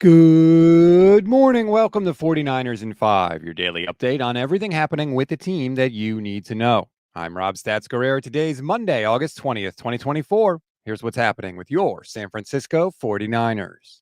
Good morning. Welcome to 49ers in 5, your daily update on everything happening with the team that you need to know. I'm Rob Stats Guerrero. Today's Monday, August 20th, 2024. Here's what's happening with your San Francisco 49ers.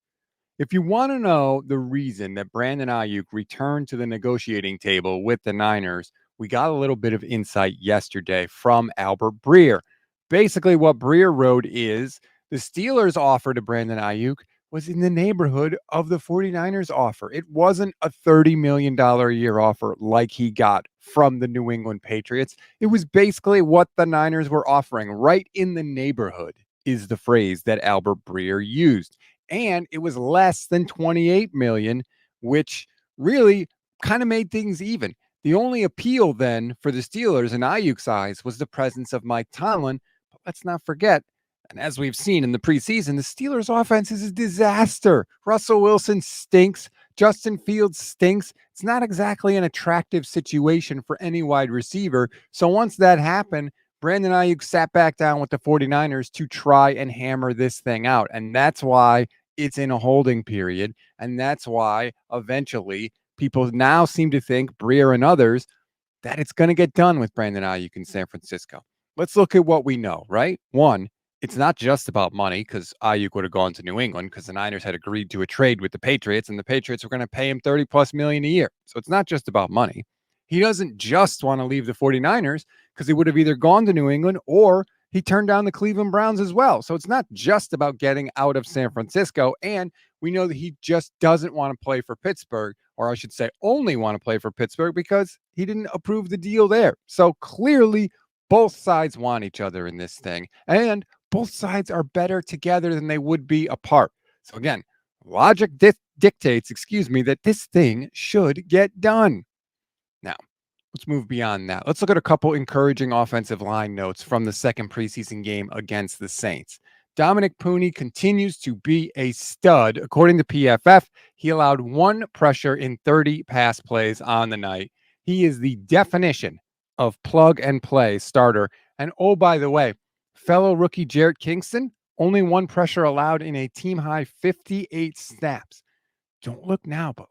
If you want to know the reason that Brandon Aiyuk returned to the negotiating table with the Niners, we got a little bit of insight yesterday from Albert Breer. Basically, what Breer wrote is the Steelers' offer to Brandon Aiyuk was in the neighborhood of the 49ers offer. It wasn't a $30 million a year offer like he got from the New England Patriots. It was basically what the Niners were offering. Right in the neighborhood is the phrase that Albert Breer used. And it was less than 28 million, which really kind of made things even. The only appeal then for the Steelers in Aiyuk's eyes was the presence of Mike Tomlin. But let's not forget, and as we've seen in the preseason, the Steelers' offense is a disaster. Russell Wilson stinks. Justin Fields stinks. It's not exactly an attractive situation for any wide receiver. So once that happened, Brandon Aiyuk sat back down with the 49ers to try and hammer this thing out. And that's why it's in a holding period. And that's why eventually people now seem to think, Breer and others, that it's going to get done with Brandon Aiyuk in San Francisco. Let's look at what we know, right? One, it's not just about money because Aiyuk would have gone to New England because the Niners had agreed to a trade with the Patriots and the Patriots were going to pay him 30 plus million a year. So it's not just about money. He doesn't just want to leave the 49ers because he would have either gone to New England or he turned down the Cleveland Browns as well. So it's not just about getting out of San Francisco. And we know that he just doesn't want to play for Pittsburgh, or I should say only want to play for Pittsburgh because he didn't approve the deal there. So clearly both sides want each other in this thing. And both sides are better together than they would be apart. So again, logic dictates, that this thing should get done. Now, let's move beyond that. Let's look at a couple encouraging offensive line notes from the second preseason game against the Saints. Dominic Pooney continues to be a stud. According to PFF, he allowed one pressure in 30 pass plays on the night. He is the definition of plug and play starter. And oh, by the way, fellow rookie Jarrett Kingston, only one pressure allowed in a team high 58 snaps. Don't look now, but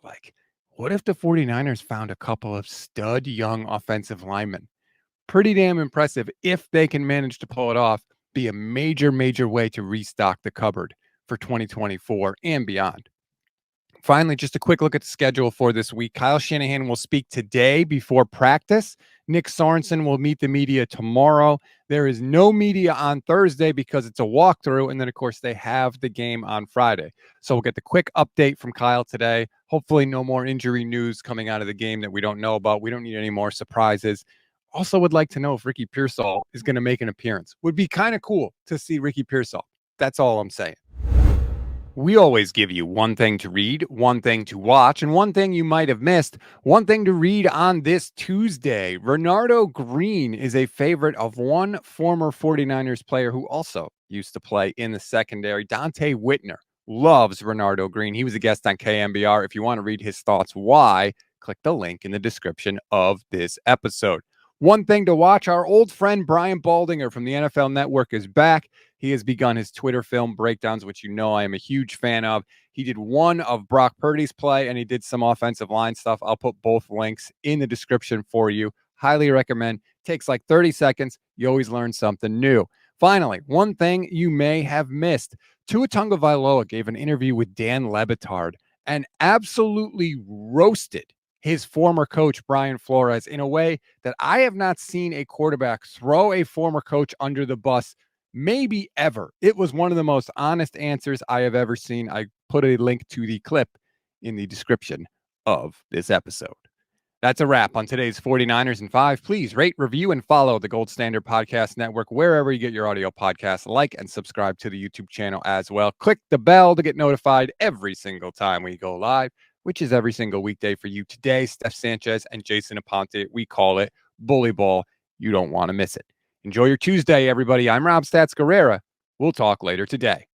what if the 49ers found a couple of stud young offensive linemen? Pretty damn impressive if they can manage to pull it off. Be a major, major way to restock the cupboard for 2024 and beyond. Finally, just a quick look at the schedule for this week. Kyle Shanahan will speak today before practice. Nick Sorensen will meet the media tomorrow. There is no media on Thursday because it's a walkthrough. And then, of course, they have the game on Friday. So we'll get the quick update from Kyle today. Hopefully, no more injury news coming out of the game that we don't know about. We don't need any more surprises. Also, would like to know if Ricky Pearsall is going to make an appearance. Would be kind of cool to see Ricky Pearsall. That's all I'm saying. We always give you one thing to read, one thing to watch, and one thing you might have missed. One thing to read on this Tuesday. Renardo Green is a favorite of one former 49ers player who also used to play in the secondary. Dante Whitner loves Renardo Green. He was a guest on KMBR. If you want to read his thoughts why, click the link in the description of this episode. One thing to watch, our old friend Brian Baldinger from the NFL Network is back. He has begun his Twitter film breakdowns, which you know I am a huge fan of. He did one of Brock Purdy's play, and he did some offensive line stuff. I'll put both links in the description for you. Highly recommend. Takes like 30 seconds. You always learn something new. Finally, one thing you may have missed. Tua Tagovailoa gave an interview with Dan Le Batard and absolutely roasted his former coach, Brian Flores, in a way that I have not seen a quarterback throw a former coach under the bus maybe ever. It was one of the most honest answers I have ever seen. I put a link to the clip in the description of this episode. That's a wrap on today's 49ers in 5. Please rate, review, and follow the Gold Standard Podcast Network wherever you get your audio podcasts. Like and subscribe to the YouTube channel as well. Click the bell to get notified every single time we go live, which is every single weekday for you. Today, Steph Sanchez and Jason Aponte. We call it Bully Ball. You don't want to miss it. Enjoy your Tuesday, everybody. I'm Rob Stats Guerrera. We'll talk later today.